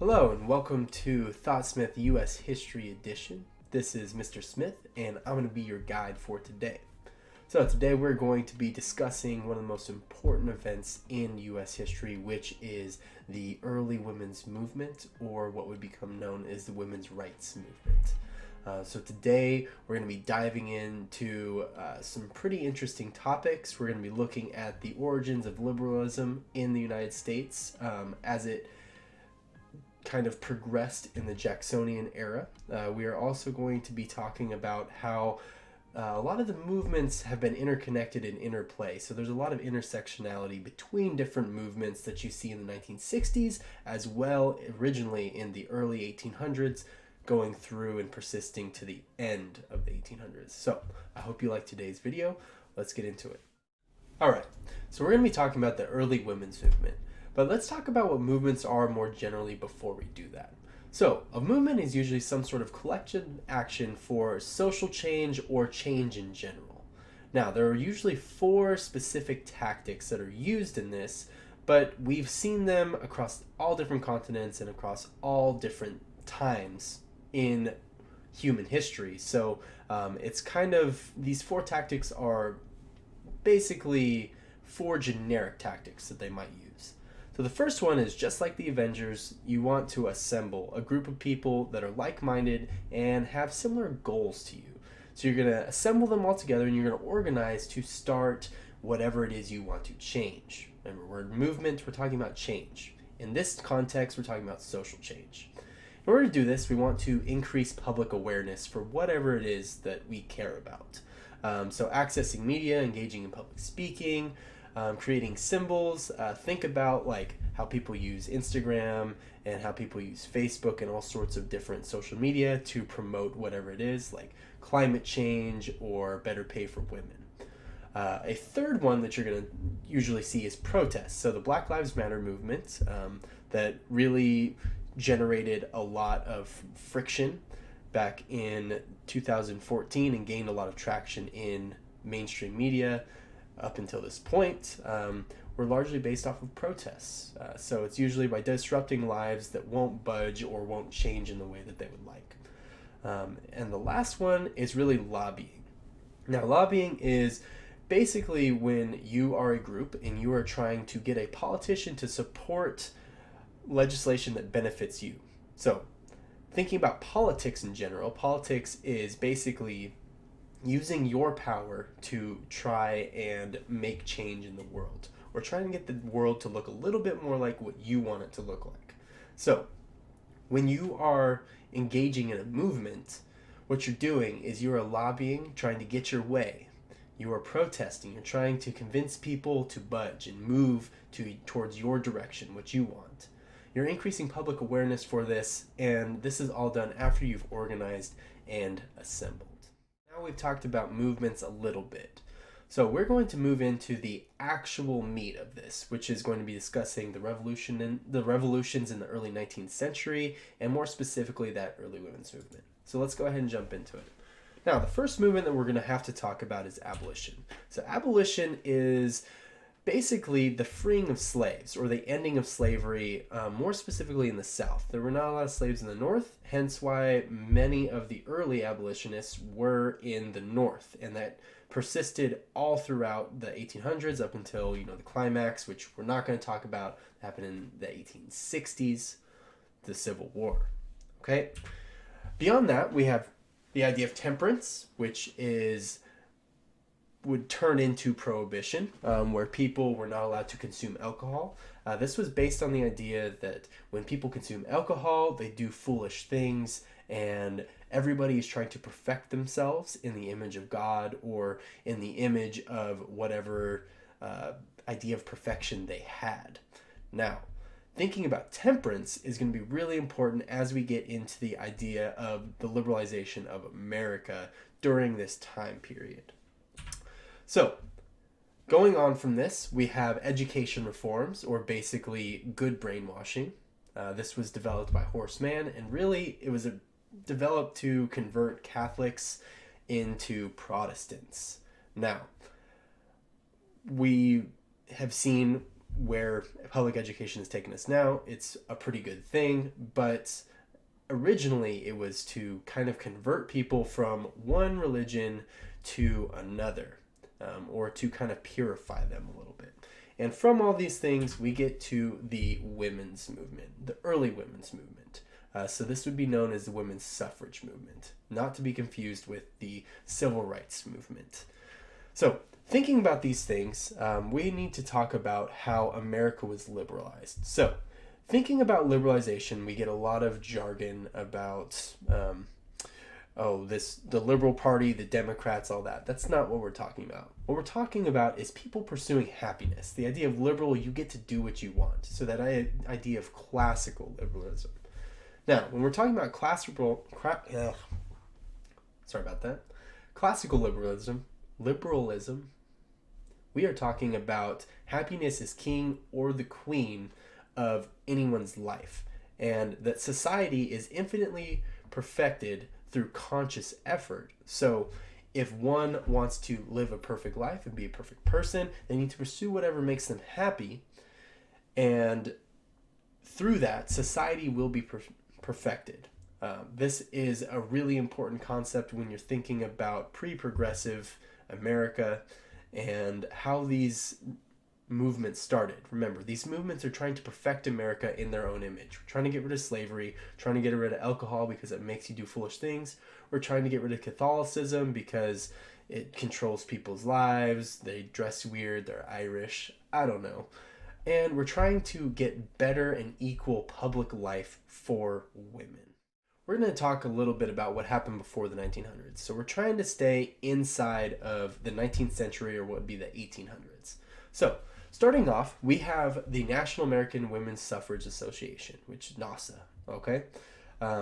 Hello and welcome to ThoughtSmith U.S. History Edition. This is Mr. Smith and I'm going to be your guide for today. So today we're going to be discussing one of the most important events in U.S. history, which is the early women's movement, or what would become known as the women's rights movement. So today we're going to be diving into some pretty interesting topics. We're going to be looking at the origins of liberalism in the United States as it kind of progressed in the Jacksonian era. We are also going to be talking about how a lot of the movements have been interconnected and interplay. So there's a lot of intersectionality between different movements that you see in the 1960s, as well originally in the early 1800s, going through and persisting to the end of the 1800s. So I hope you like today's video. Let's get into it. All right, so we're going to be talking about the early women's movement. But let's talk about what movements are more generally before we do that. So, a movement is usually some sort of collective action for social change or change in general. Now, there are usually 4 specific tactics that are used in this, but we've seen them across all different continents and across all different times in human history. So, it's kind of, these 4 tactics are basically 4 generic tactics that they might use. So the first one is, just like the Avengers, you want to assemble a group of people that are like-minded and have similar goals to you. So you're going to assemble them all together and you're going to organize to start whatever it is you want to change. Remember, we're in movement, we're talking about change. In this context, we're talking about social change. In order to do this, we want to increase public awareness for whatever it is that we care about. So accessing media, engaging in public speaking, creating symbols. Think about like how people use Instagram and how people use Facebook and all sorts of different social media to promote whatever it is, like climate change or better pay for women. A third one that you're going to usually see is protests. So the Black Lives Matter movement that really generated a lot of friction back in 2014 and gained a lot of traction in mainstream media up until this point, were largely based off of protests. So it's usually by disrupting lives that won't budge or won't change in the way that they would like. And the last one is really lobbying. Now, lobbying is basically when you are a group and you are trying to get a politician to support legislation that benefits you. So thinking about politics in general, politics is basically using your power to try and make change in the world, or trying to get the world to look a little bit more like what you want it to look like. So when you are engaging in a movement, what you're doing is you are lobbying, trying to get your way. You are protesting, you're trying to convince people to budge and move towards your direction, what you want. You're increasing public awareness for this, and this is all done after you've organized and assembled. Now we've talked about movements a little bit. So we're going to move into the actual meat of this, which is going to be discussing the revolutions in the early 19th century, and more specifically that early women's movement. So let's go ahead and jump into it. Now, the first movement that we're going to have to talk about is abolition. So abolition is basically the freeing of slaves, or the ending of slavery, more specifically in the South. There were not a lot of slaves in the North, hence why many of the early abolitionists were in the North, and that persisted all throughout the 1800s up until, the climax, which we're not going to talk about, happened in the 1860s, the Civil War. Okay? Beyond that, we have the idea of temperance, which would turn into prohibition, where people were not allowed to consume alcohol. This was based on the idea that when people consume alcohol, they do foolish things, and everybody is trying to perfect themselves in the image of God or in the image of whatever idea of perfection they had. Now, thinking about temperance is going to be really important as we get into the idea of the liberalization of America during this time period. So, going on from this, we have education reforms, or basically good brainwashing. This was developed by Horace Mann, and really it was developed to convert Catholics into Protestants. Now, we have seen where public education has taken us now, it's a pretty good thing, but originally it was to kind of convert people from one religion to another, or to kind of purify them a little bit. And from all these things, we get to the women's movement, the early women's movement. So this would be known as the women's suffrage movement, not to be confused with the civil rights movement. So thinking about these things, we need to talk about how America was liberalized. So thinking about liberalization, we get a lot of jargon about the Liberal Party, the Democrats, all that. That's not what we're talking about. What we're talking about is people pursuing happiness. The idea of liberal, you get to do what you want. So that idea of classical liberalism. Now, when we're talking about classical liberalism, we are talking about happiness is king or the queen of anyone's life, and that society is infinitely perfected through conscious effort. So if one wants to live a perfect life and be a perfect person, they need to pursue whatever makes them happy, and through that, society will be perfected. This is a really important concept when you're thinking about pre-progressive America and how these movements started. Remember, these movements are trying to perfect America in their own image. We're trying to get rid of slavery, trying to get rid of alcohol because it makes you do foolish things. We're trying to get rid of Catholicism because it controls people's lives. They dress weird, they're Irish, I don't know. And we're trying to get better and equal public life for women. We're going to talk a little bit about what happened before the 1900s. So we're trying to stay inside of the 19th century, or what would be the 1800s. So starting off, we have the National American Women's Suffrage Association, which is NASA, okay?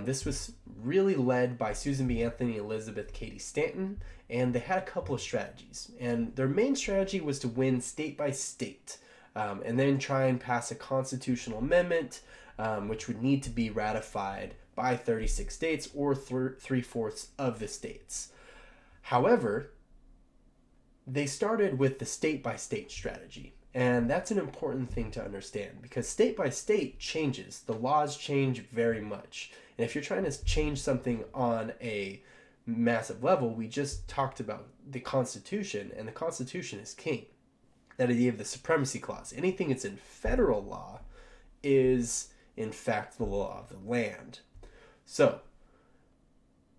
This was really led by Susan B. Anthony and Elizabeth Cady Stanton, and they had a couple of strategies. And their main strategy was to win state by state, and then try and pass a constitutional amendment, which would need to be ratified by 36 states or 3/4 of the states. However, they started with the state by state strategy. And that's an important thing to understand because state by state changes. The laws change very much. And if you're trying to change something on a massive level, we just talked about the Constitution, and the Constitution is king. That idea of the supremacy clause. Anything that's in federal law is, in fact, the law of the land. So,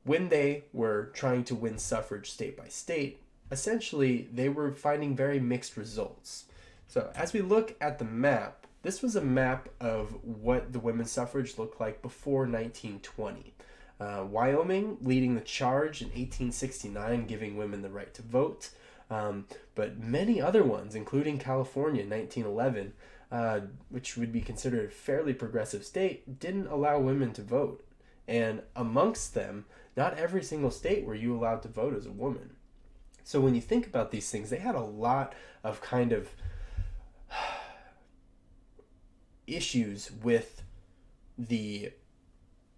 when they were trying to win suffrage state by state, essentially they were finding very mixed results. So, as we look at the map, this was a map of what the women's suffrage looked like before 1920. Wyoming leading the charge in 1869, giving women the right to vote. But many other ones, including California in 1911, which would be considered a fairly progressive state, didn't allow women to vote. And amongst them, not every single state were you allowed to vote as a woman. So when you think about these things, they had a lot of kind of issues with the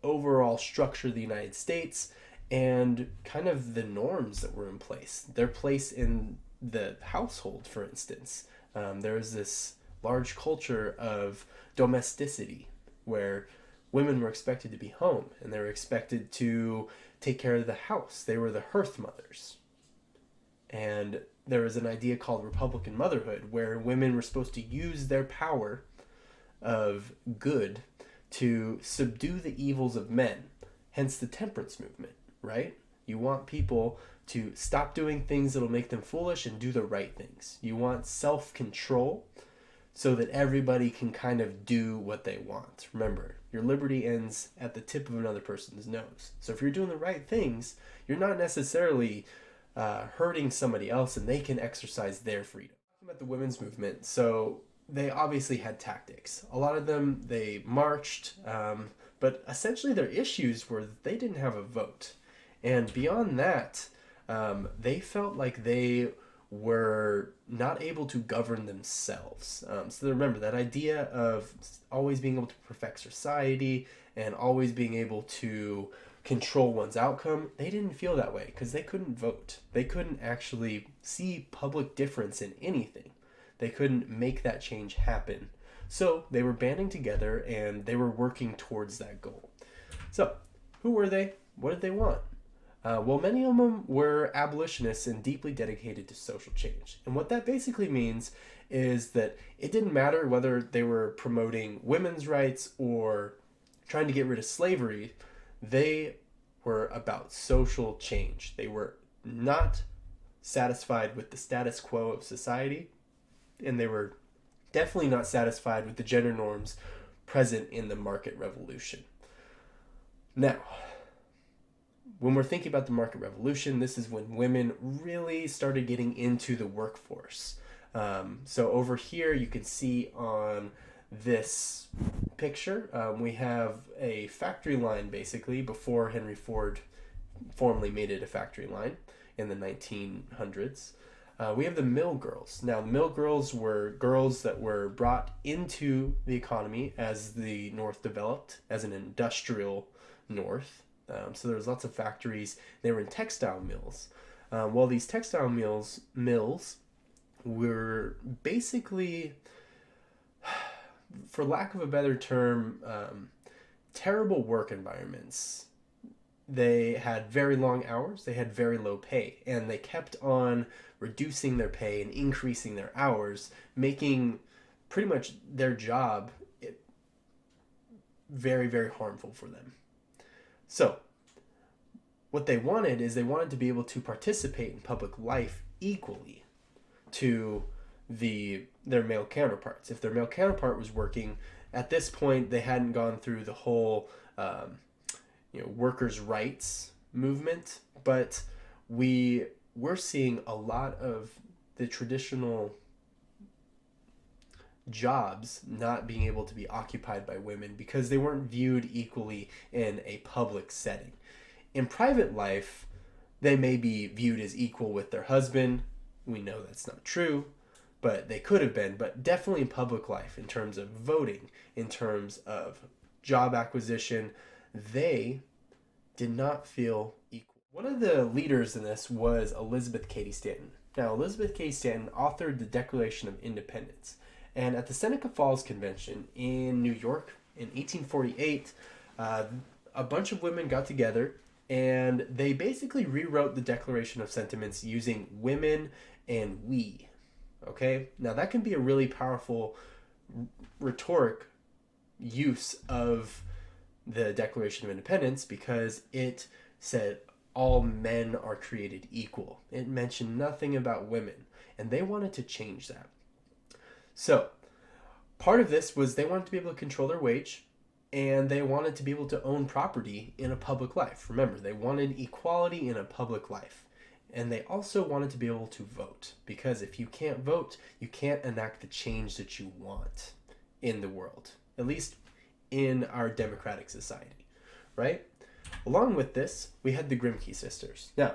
overall structure of the United States and kind of the norms that were in place. Their place in the household, for instance. There was this large culture of domesticity where women were expected to be home and they were expected to take care of the house. They were the hearth mothers. And there was an idea called Republican motherhood where women were supposed to use their power of good to subdue the evils of men, hence the temperance movement, right? You want people to stop doing things that'll make them foolish and do the right things. You want self-control so that everybody can kind of do what they want. Remember, your liberty ends at the tip of another person's nose. So if you're doing the right things, you're not necessarily hurting somebody else and they can exercise their freedom. Talking about the women's movement, so they obviously had tactics. A lot of them, they marched, but essentially their issues were that they didn't have a vote. And beyond that, they felt like they were not able to govern themselves. So remember, that idea of always being able to perfect society and always being able to control one's outcome, they didn't feel that way because they couldn't vote. They couldn't actually see public difference in anything. They couldn't make that change happen. So they were banding together and they were working towards that goal. So who were they? What did they want? Well, many of them were abolitionists and deeply dedicated to social change. And what that basically means is that it didn't matter whether they were promoting women's rights or trying to get rid of slavery. They were about social change. They were not satisfied with the status quo of society, and they were definitely not satisfied with the gender norms present in the market revolution. Now, when we're thinking about the market revolution, this is when women really started getting into the workforce. So over here, you can see on this picture, we have a factory line basically before Henry Ford formally made it a factory line in the 1900s. We have the mill girls. Now, the mill girls were girls that were brought into the economy as the North developed as an industrial North. So there was lots of factories. They were in textile mills. Well, these textile mills were basically, for lack of a better term, terrible work environments. They had very long hours, they had very low pay, and they kept on reducing their pay and increasing their hours, making pretty much their job very, very harmful for them. So, what they wanted is they wanted to be able to participate in public life equally to their male counterparts. If their male counterpart was working, at this point they hadn't gone through the whole workers' rights movement, but we're seeing a lot of the traditional jobs not being able to be occupied by women because they weren't viewed equally in a public setting. In private life, they may be viewed as equal with their husband. We know that's not true, but they could have been. But definitely in public life, in terms of voting, in terms of job acquisition, they did not feel equal. One of the leaders in this was Elizabeth Cady Stanton. Now, Elizabeth Cady Stanton authored the Declaration of Independence. And at the Seneca Falls Convention in New York in 1848, a bunch of women got together and they basically rewrote the Declaration of Sentiments using women and we. Okay? Now that can be a really powerful rhetoric use of the Declaration of Independence because it said all men are created equal. It mentioned nothing about women, and they wanted to change that. So, part of this was they wanted to be able to control their wage, and they wanted to be able to own property in a public life. Remember, they wanted equality in a public life. And they also wanted to be able to vote, because if you can't vote, you can't enact the change that you want in the world, at least in our democratic society, right? Along with this, we had the Grimke sisters. Now,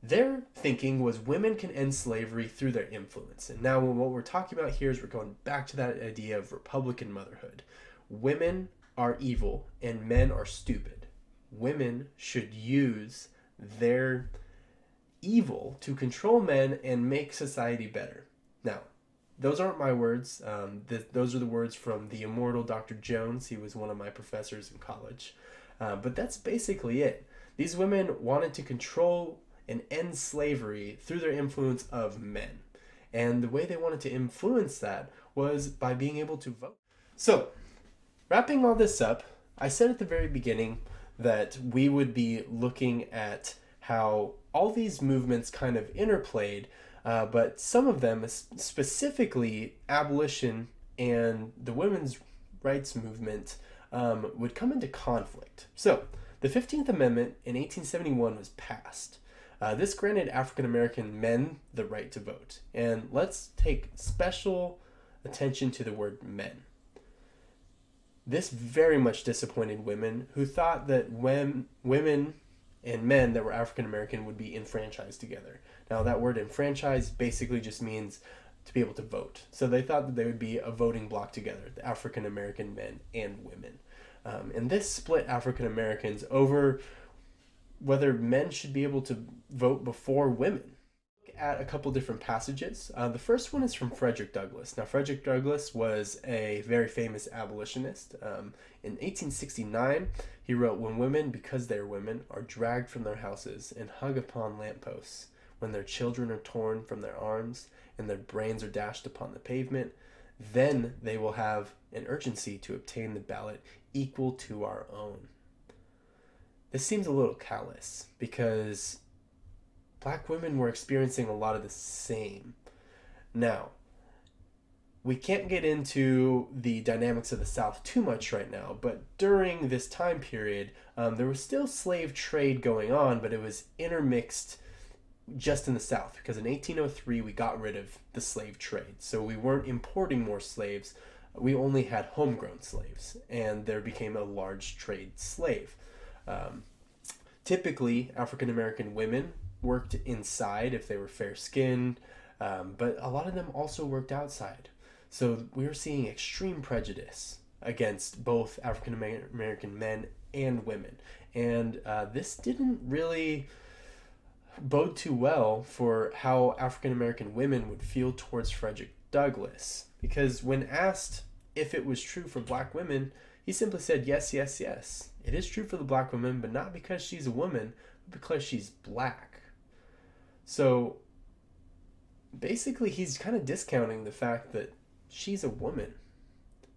their thinking was women can end slavery through their influence. And now what we're talking about here is we're going back to that idea of Republican motherhood. Women are evil and men are stupid. Women should use their evil to control men and make society better. Now, those aren't my words. Those are the words from the immortal Dr. Jones. He was one of my professors in college. But that's basically it. These women wanted to control and end slavery through their influence of men. And the way they wanted to influence that was by being able to vote. So, wrapping all this up, I said at the very beginning that we would be looking at how all these movements kind of interplayed, but some of them, specifically abolition and the women's rights movement, would come into conflict. So, the 15th Amendment in 1871 was passed. This granted African American men the right to vote. And let's take special attention to the word men. This very much disappointed women who thought that when women and men that were African American would be enfranchised together. Now, that word enfranchised basically just means to be able to vote. So they thought that they would be a voting bloc together, the African American men and women. And this split African Americans over whether men should be able to vote before women. at a couple different passages. The first one is from Frederick Douglass. Now, Frederick Douglass was a very famous abolitionist. In 1869, he wrote, "When women, because they are women, are dragged from their houses and hung upon lampposts, when their children are torn from their arms and their brains are dashed upon the pavement, then they will have an urgency to obtain the ballot equal to our own." This seems a little callous because Black women were experiencing a lot of the same. Now, we can't get into the dynamics of the South too much right now, but during this time period, there was still slave trade going on, but it was intermixed just in the South, because in 1803 we got rid of the slave trade. So we weren't importing more slaves, we only had homegrown slaves, and there became a large trade slave. Typically, African American women worked inside if they were fair-skinned, but a lot of them also worked outside. So we were seeing extreme prejudice against both African American men and women. And this didn't really bode too well for how African American women would feel towards Frederick Douglass. Because when asked if it was true for Black women, he simply said, yes, yes, yes. It is true for the Black woman, but not because she's a woman, but because she's Black. So basically he's kind of discounting the fact that she's a woman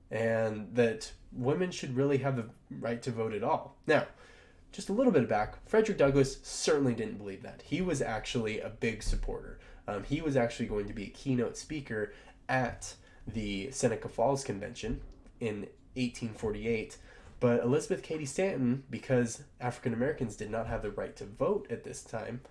and that women should really have the right to vote at all. Now, just a little bit back, Frederick Douglass certainly didn't believe that. He was actually a big supporter. He was actually going to be a keynote speaker at the Seneca Falls Convention in 1848. But Elizabeth Cady Stanton, because African Americans did not have the right to vote at this time,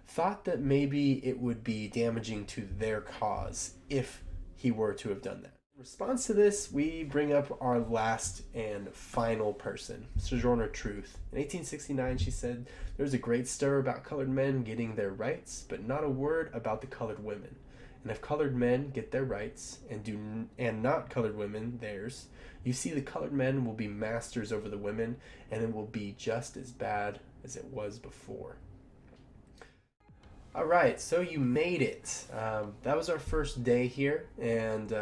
thought that maybe it would be damaging to their cause if he were to have done that. In response to this, we bring up our last and final person, Sojourner Truth. In 1869, she said, "There's a great stir about colored men getting their rights, but not a word about the colored women. And if colored men get their rights and not colored women theirs, you see the colored men will be masters over the women, and it will be just as bad as it was before." All right, so you made it. That was our first day here, and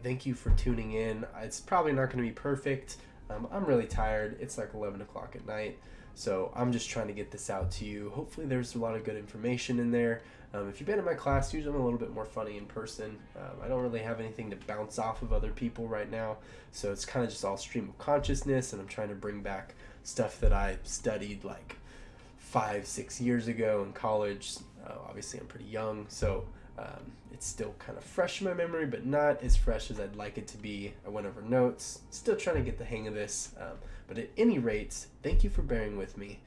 thank you for tuning in. It's probably not going to be perfect. I'm really tired. It's like 11 o'clock at night, so I'm just trying to get this out to you. Hopefully there's a lot of good information in there. If you've been in my class, usually I'm a little bit more funny in person. I don't really have anything to bounce off of other people right now, so it's kind of just all stream of consciousness, and I'm trying to bring back stuff that I studied like 5-6 years ago in college. Obviously I'm pretty young, so it's still kind of fresh in my memory, but not as fresh as I'd like it to be. I went over notes, still trying to get the hang of this, but at any rate, thank you for bearing with me.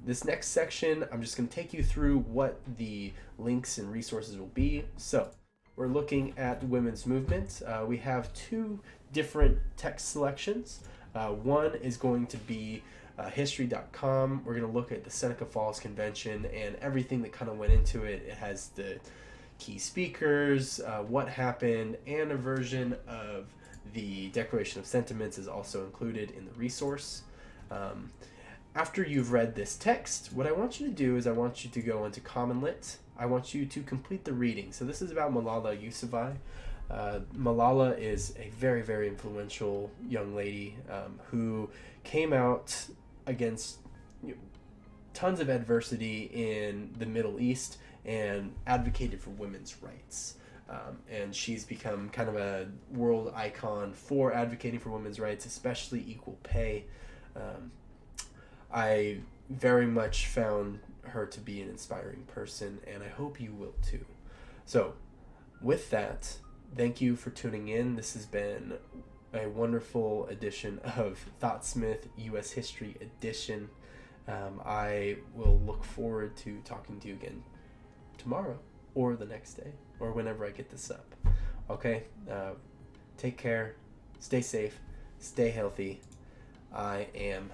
This next section, I'm just going to take you through what the links and resources will be. So we're looking at women's movement. We have two different text selections. One is going to be history.com. We're going to look at the Seneca Falls Convention and everything that kind of went into it. It has the key speakers, what happened, and a version of the Declaration of Sentiments is also included in the resource. After you've read this text, what I want you to do is I want you to go into Common Lit. I want you to complete the reading. So this is about Malala Yousafzai. Malala is a very, very influential young lady who came out against tons of adversity in the Middle East and advocated for women's rights. And she's become kind of a world icon for advocating for women's rights, especially equal pay. I very much found her to be an inspiring person, and I hope you will too. So, with that, thank you for tuning in. This has been a wonderful edition of ThoughtSmith U.S. History Edition. I will look forward to talking to you again tomorrow or the next day or whenever I get this up. Okay? Take care. Stay safe. Stay healthy. I am